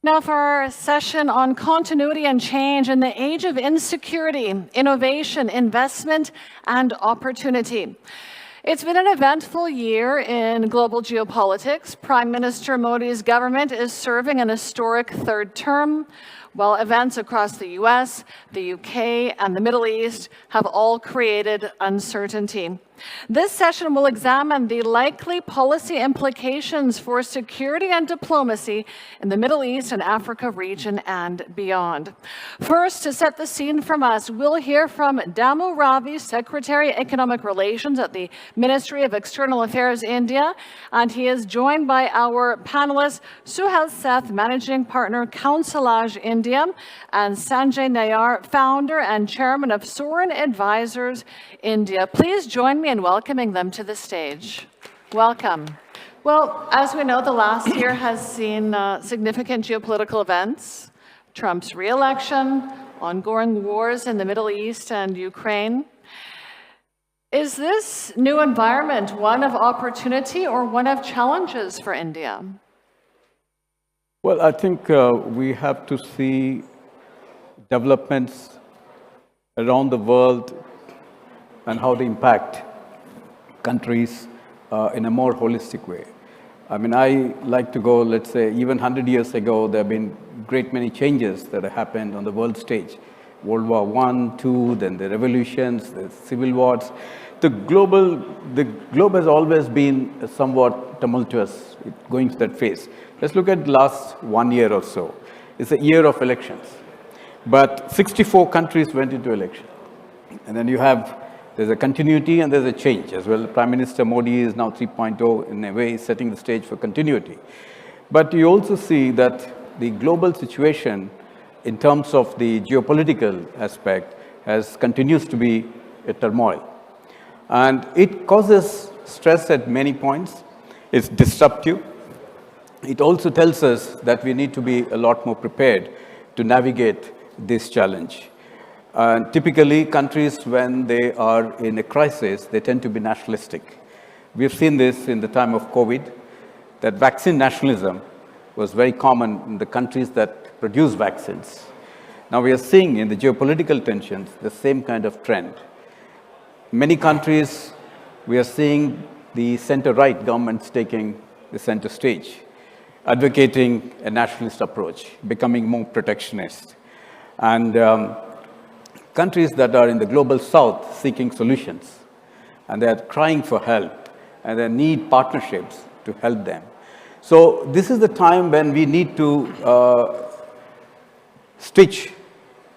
Now for our session on continuity and change in the age of insecurity, innovation, investment, and opportunity. It's been an eventful year in global geopolitics. Prime Minister Modi's government is serving an historic third term, while events across the US, the UK, and the Middle East have all created uncertainty. This session will examine the likely policy implications for security and diplomacy in the Middle East and Africa region and beyond. First, to set the scene from us, we'll hear from Dammu Ravi, Secretary Economic Relations at the Ministry of External Affairs, India, and he is joined by our panelists, Suhel Seth, Managing Partner, Counselage, India, and Sanjay Nayar, Founder and Chairman of Sorin Advisors, India. Please join me in welcoming them to the stage. Welcome. Well, as we know, the last year has seen significant geopolitical events, Trump's re-election, ongoing wars in the Middle East and Ukraine. Is this new environment one of opportunity or one of challenges for India? Well, I think we have to see developments around the world and how they impact countries in a more holistic way. I mean, I like to go, let's say, even 100 years ago, there have been great many changes that have happened on the world stage. World War I, II, then the revolutions, the civil wars. The globe has always been somewhat tumultuous, going through that phase. Let's look at the last 1 year or so. It's a year of elections. But 64 countries went into election. And then there's a continuity and there's a change as well. Prime Minister Modi is now 3.0 in a way, setting the stage for continuity. But you also see that the global situation in terms of the geopolitical aspect continues to be a turmoil. And it causes stress at many points. It's disruptive. It also tells us that we need to be a lot more prepared to navigate this challenge. Typically, countries, when they are in a crisis, they tend to be nationalistic. We have seen this in the time of COVID, that vaccine nationalism was very common in the countries that produce vaccines. Now we are seeing in the geopolitical tensions the same kind of trend. Many countries, we are seeing the center-right governments taking the center stage, advocating a nationalist approach, becoming more protectionist. And countries that are in the global south seeking solutions, and they are crying for help, and they need partnerships to help them. So this is the time when we need to stitch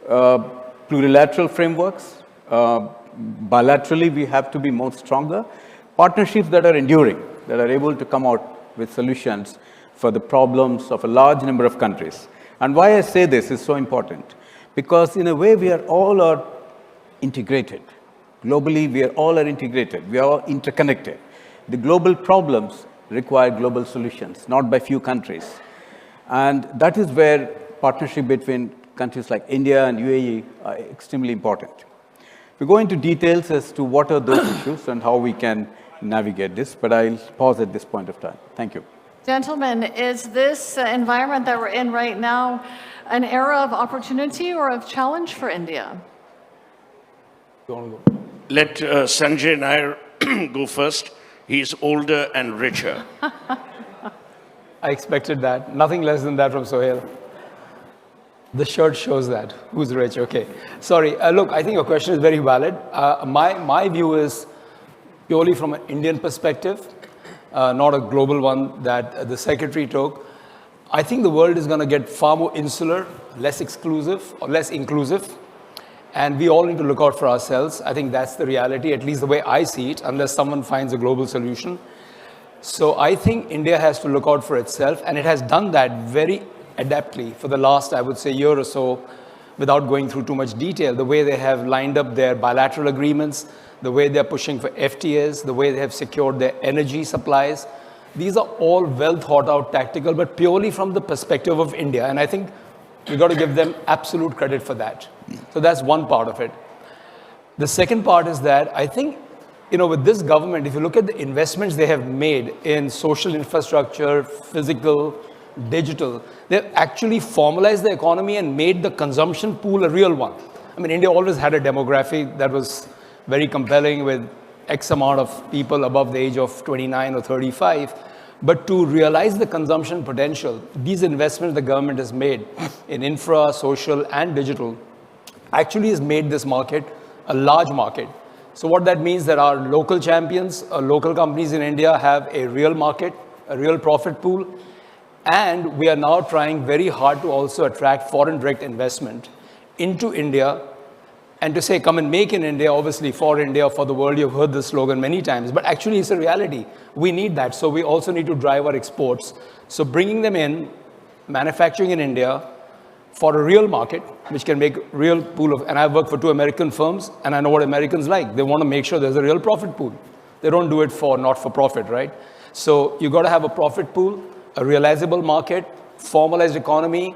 plurilateral frameworks. Bilaterally, we have to be more stronger. Partnerships that are enduring, that are able to come out with solutions for the problems of a large number of countries. And why I say this is so important. Because in a way, we are all integrated. Globally, we are all integrated. We are all interconnected. The global problems require global solutions, not by few countries. And that is where partnership between countries like India and UAE are extremely important. We go into details as to what are those issues and how we can navigate this, but I'll pause at this point of time. Thank you. Gentlemen, is this environment that we're in right now an era of opportunity or of challenge for India? Let Sanjay Nayar go first. He's older and richer. I expected that. Nothing less than that from Suhel. The shirt shows that. Who's rich? Okay. Sorry. Look, I think your question is very valid. My view is purely from an Indian perspective, not a global one that the Secretary took. I think the world is going to get far more insular, less exclusive, or less inclusive. And we all need to look out for ourselves. I think that's the reality, at least the way I see it, unless someone finds a global solution. So I think India has to look out for itself, and it has done that very adeptly for the last, I would say, year or so, without going through too much detail. The way they have lined up their bilateral agreements, the way they're pushing for FTAs, the way they have secured their energy supplies. These are all well thought out tactical, but purely from the perspective of India. And I think we've got to give them absolute credit for that. So that's one part of it. The second part is that I think, with this government, if you look at the investments they have made in social infrastructure, physical, digital. They've actually formalized the economy and made the consumption pool a real one. I mean, India always had a demography that was very compelling with X amount of people above the age of 29 or 35. But to realize the consumption potential, these investments the government has made in infra, social, and digital actually has made this market a large market. So what that means that our local champions, local companies in India have a real market, a real profit pool, and we are now trying very hard to also attract foreign direct investment into India and to say, come and make in India, obviously for India, for the world. You've heard this slogan many times, but actually it's a reality. We need that. So we also need to drive our exports. So bringing them in, manufacturing in India for a real market, which can make real pool of, and I've worked for 2 American firms, and I know what Americans like. They want to make sure there's a real profit pool. They don't do it for not for profit, right? So you got to have a profit pool, a realizable market, formalized economy,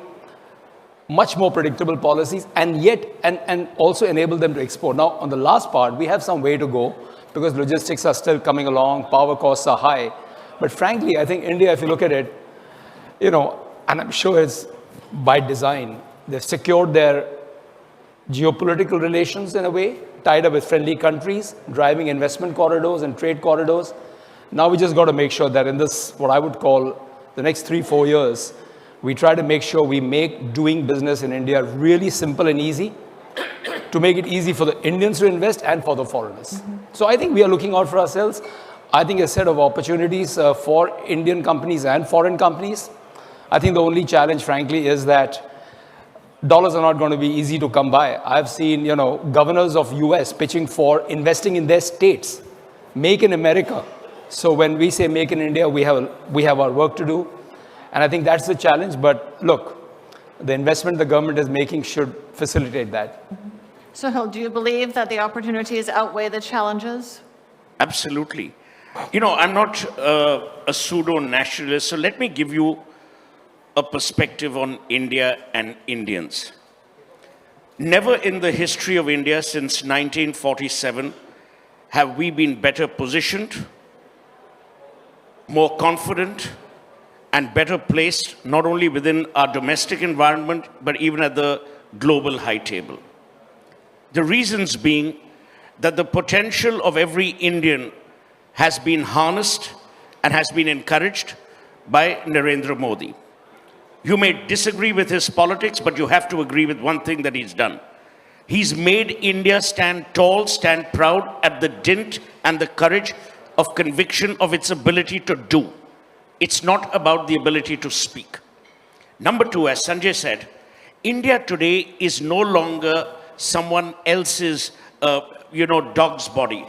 much more predictable policies, and yet, and also enable them to export. Now, on the last part, we have some way to go because logistics are still coming along, power costs are high. But frankly, I think India, if you look at it, you know, and I'm sure it's by design, they've secured their geopolitical relations in a way, tied up with friendly countries, driving investment corridors and trade corridors. Now we just got to make sure that in this, what I would call the next 3-4 years, we try to make sure we make doing business in India really simple and easy to make it easy for the Indians to invest and for the foreigners. So I think we are looking out for ourselves. I think a set of opportunities for Indian companies and foreign companies. I think the only challenge, frankly, is that dollars are not going to be easy to come by. I've seen, you know, governors of US pitching for investing in their states. Make in America. So when we say make in India, we have our work to do. And I think that's the challenge. But look, the investment the government is making should facilitate that. Suhel, do you believe that the opportunities outweigh the challenges? Absolutely. You know, I'm not a pseudo-nationalist, so let me give you a perspective on India and Indians. Never in the history of India since 1947 have we been better positioned, more confident, and better placed, not only within our domestic environment, but even at the global high table. The reasons being that the potential of every Indian has been harnessed and has been encouraged by Narendra Modi. You may disagree with his politics, but you have to agree with one thing that he's done. He's made India stand tall, stand proud at the dint and the courage of conviction of its ability to do. It's not about the ability to speak. Number 2, as Sanjay said, India today is no longer someone else's, dog's body.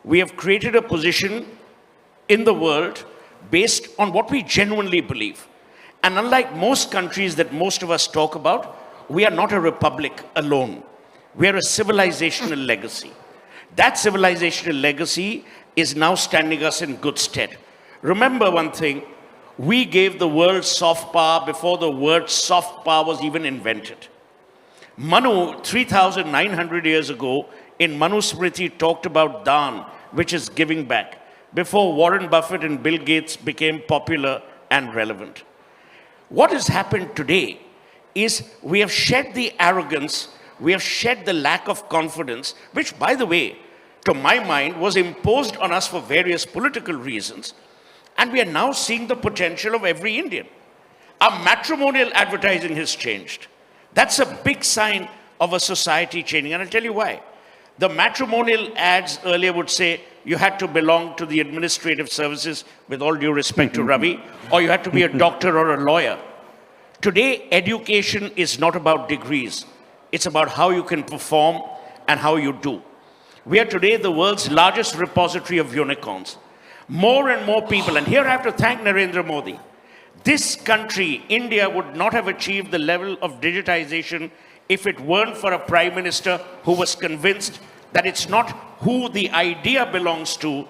We have created a position in the world based on what we genuinely believe. And unlike most countries that most of us talk about, we are not a republic alone. We are a civilizational legacy. That civilizational legacy is now standing us in good stead. Remember one thing, we gave the world soft power before the word soft power was even invented. Manu, 3,900 years ago, in Manu Smriti talked about Daan, which is giving back, before Warren Buffett and Bill Gates became popular and relevant. What has happened today is we have shed the arrogance, we have shed the lack of confidence, which, by the way, to my mind, was imposed on us for various political reasons. And we are now seeing the potential of every Indian. Our matrimonial advertising has changed. That's a big sign of a society changing. And I'll tell you why. The matrimonial ads earlier would say you had to belong to the administrative services, with all due respect to Ravi, or you had to be a doctor or a lawyer. Today, education is not about degrees. It's about how you can perform and how you do. We are today the world's largest repository of unicorns. More and more people, and here I have to thank Narendra Modi. This country, India, would not have achieved the level of digitization if it weren't for a prime minister who was convinced that it's not who the idea belongs to,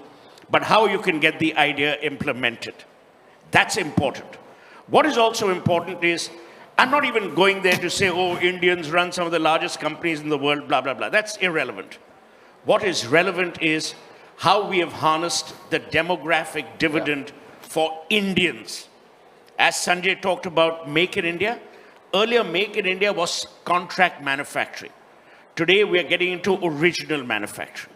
but how you can get the idea implemented. That's important. What is also important is, I'm not even going there to say, oh, Indians run some of the largest companies in the world, blah, blah, blah. That's irrelevant. What is relevant is how we have harnessed the demographic dividend for Indians. as Sanjay talked about Make in India, earlier Make in India was contract manufacturing. Today we are getting into original manufacturing.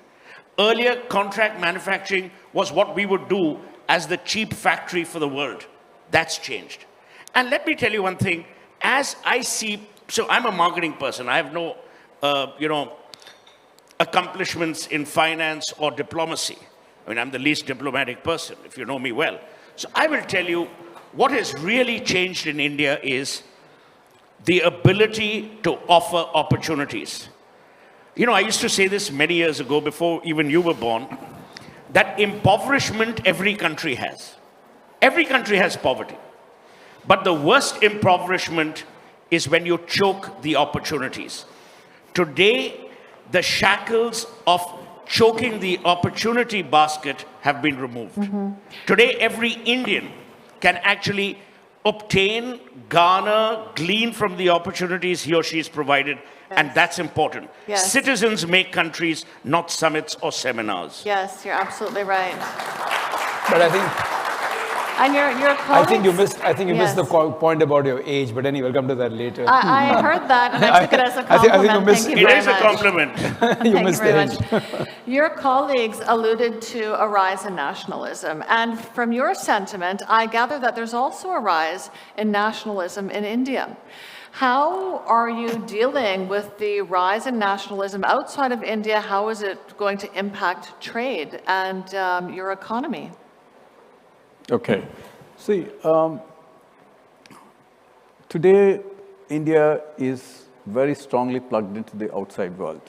Earlier, contract manufacturing was what we would do as the cheap factory for the world. That's changed. And let me tell you one thing, as I see, so I'm a marketing person, I have no, accomplishments in finance or diplomacy. I mean, I'm the least diplomatic person, if you know me well. So I will tell you, what has really changed in India is the ability to offer opportunities. You know, I used to say this many years ago, before even you were born, that impoverishment every country has. Every country has poverty. But the worst impoverishment is when you choke the opportunities. Today, the shackles of choking the opportunity basket have been removed. Today, every Indian can actually obtain, garner, glean from the opportunities he or she is provided. Yes. And that's important. Yes. Citizens make countries, not summits or seminars. Yes, you're absolutely right. But I think And your colleagues, I think you missed the point about your age, but anyway, we'll come to that later. I heard that, and I took it as a I think you compliment. missed- Thank you It very is a much. compliment. You Thank missed you very the age. much. Your colleagues alluded to a rise in nationalism, and from your sentiment, I gather that there's also a rise in nationalism in India. How are you dealing with the rise in nationalism outside of India? How is it going to impact trade and your economy? Okay. See, today India is very strongly plugged into the outside world.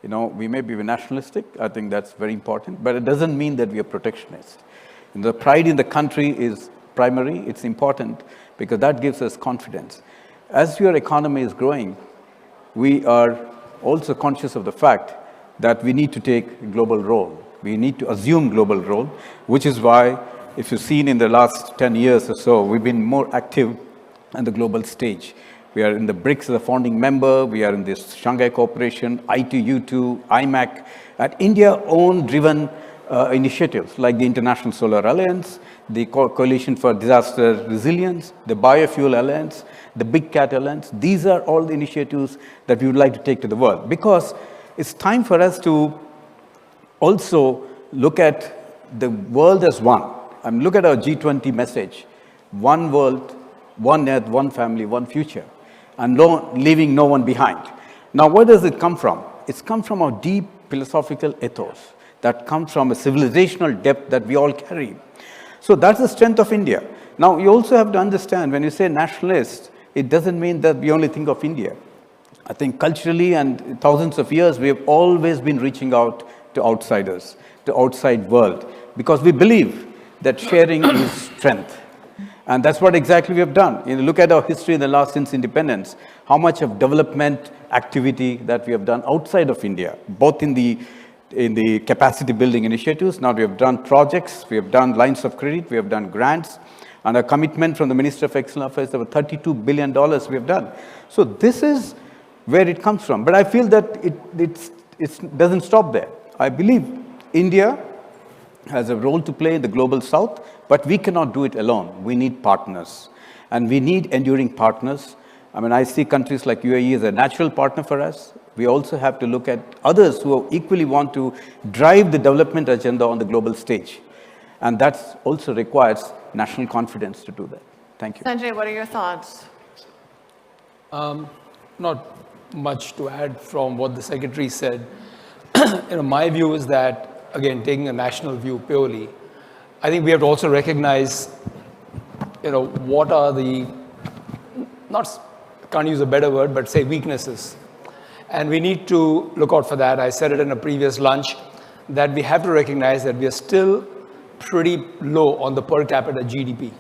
You know, we may be nationalistic, I think that's very important, but it doesn't mean that we are protectionist. And the pride in the country is primary, it's important, because that gives us confidence. As your economy is growing, we are also conscious of the fact that we need to take a global role. We need to assume global role, which is why, if you've seen in the last 10 years or so, we've been more active on the global stage. We are in the BRICS as a founding member, we are in this Shanghai Cooperation, ITU2, IMAC, and India-owned driven initiatives like the International Solar Alliance, the Coalition for Disaster Resilience, the Biofuel Alliance, the Big Cat Alliance. These are all the initiatives that we would like to take to the world, because it's time for us to also look at the world as one. Look at our G20 message, one world, one earth, one family, one future, and leaving no one behind. Now, where does it come from? It's come from our deep philosophical ethos that comes from a civilizational depth that we all carry. So that's the strength of India. Now, you also have to understand, when you say nationalist, it doesn't mean that we only think of India. I think culturally and thousands of years, we have always been reaching out to outsiders, to outside world, because we believe that sharing is strength. And that's what exactly we have done. You know, look at our history in the last, since independence, how much of development activity that we have done outside of India, both in the capacity building initiatives. Now we have done projects, we have done lines of credit, we have done grants, and a commitment from the Minister of External Affairs of $32 billion we have done. So this is where it comes from. But I feel that it doesn't stop there. I believe India has a role to play in the global south, but we cannot do it alone. We need partners, and we need enduring partners. I mean, I see countries like UAE as a natural partner for us. We also have to look at others who equally want to drive the development agenda on the global stage. And that also requires national confidence to do that. Thank you. Sanjay, what are your thoughts? Not much to add from what the secretary said. My view is that, again, taking a national view purely, I think we have to also recognize, what are the, can't use a better word, but say weaknesses. And we need to look out for that. I said it in a previous lunch, that we have to recognize that we are still pretty low on the per capita GDP.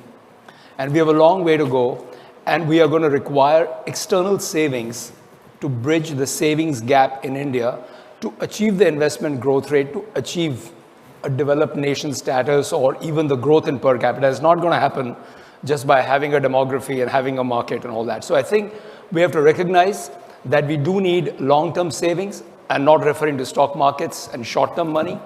And we have a long way to go, and we are going to require external savings to bridge the savings gap in India to achieve the investment growth rate, to achieve a developed nation status, or even the growth in per capita. It's not going to happen just by having a demography and having a market and all that. So I think we have to recognize that we do need long-term savings, and not referring to stock markets and short-term money.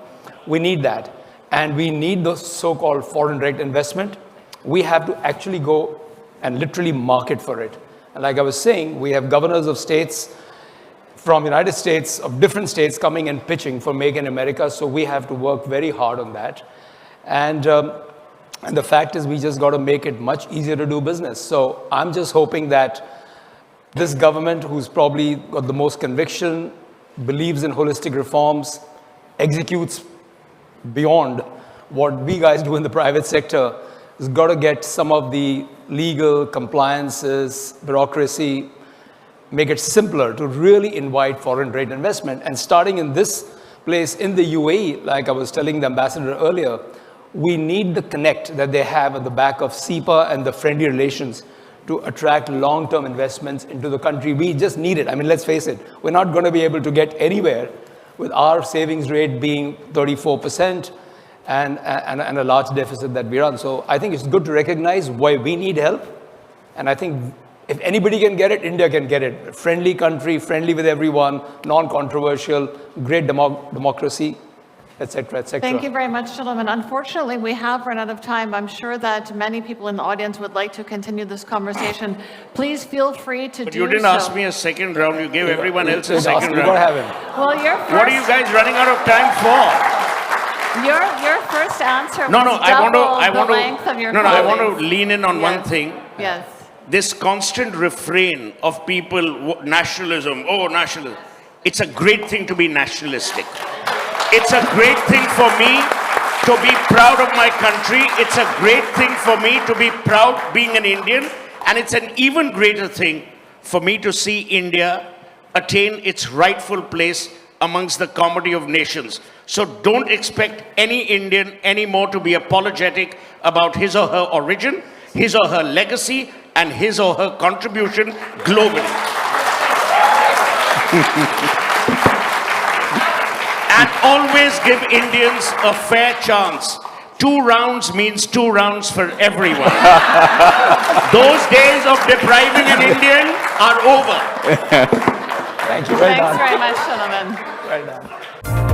We need that. And we need the so-called foreign direct investment. We have to actually go and literally market for it. And like I was saying, we have governors of states from United States, of different states, coming and pitching for Make in America, so we have to work very hard on that. And the fact is, we just got to make it much easier to do business. So I'm just hoping that this government, who's probably got the most conviction, believes in holistic reforms, executes beyond what we guys do in the private sector, has got to get some of the legal compliances, bureaucracy, make it simpler to really invite foreign direct investment. And starting in this place in the UAE, like I was telling the ambassador earlier, we need the connect that they have at the back of SEPA and the friendly relations to attract long-term investments into the country. We just need it. I mean, let's face it, we're not going to be able to get anywhere with our savings rate being 34% and a large deficit that we run. So I think it's good to recognize why we need help. And I think if anybody can get it, India can get it. Friendly country, friendly with everyone, non-controversial, great democracy, etc., etc. Thank you very much, gentlemen. Unfortunately, we have run out of time. I'm sure that many people in the audience would like to continue this conversation. Please feel free to do so. But you didn't ask me a second round. You gave everyone else a second round. You're going to have him. Well, your first, What are you guys running out of time for? your first answer No, was double the length of your I want colleagues. to lean in on one Yes. thing. Yes. This constant refrain of people, nationalism, oh, nationalism. It's a great thing to be nationalistic. It's a great thing for me to be proud of my country. It's a great thing for me to be proud being an Indian. And it's an even greater thing for me to see India attain its rightful place amongst the comedy of nations. So don't expect any Indian anymore to be apologetic about his or her origin, his or her legacy, and his or her contribution globally. And always give Indians a fair chance. 2 rounds means 2 rounds for everyone. Those days of depriving an Indian are over. Thank you. Well Thanks done. very much, gentlemen. Well done.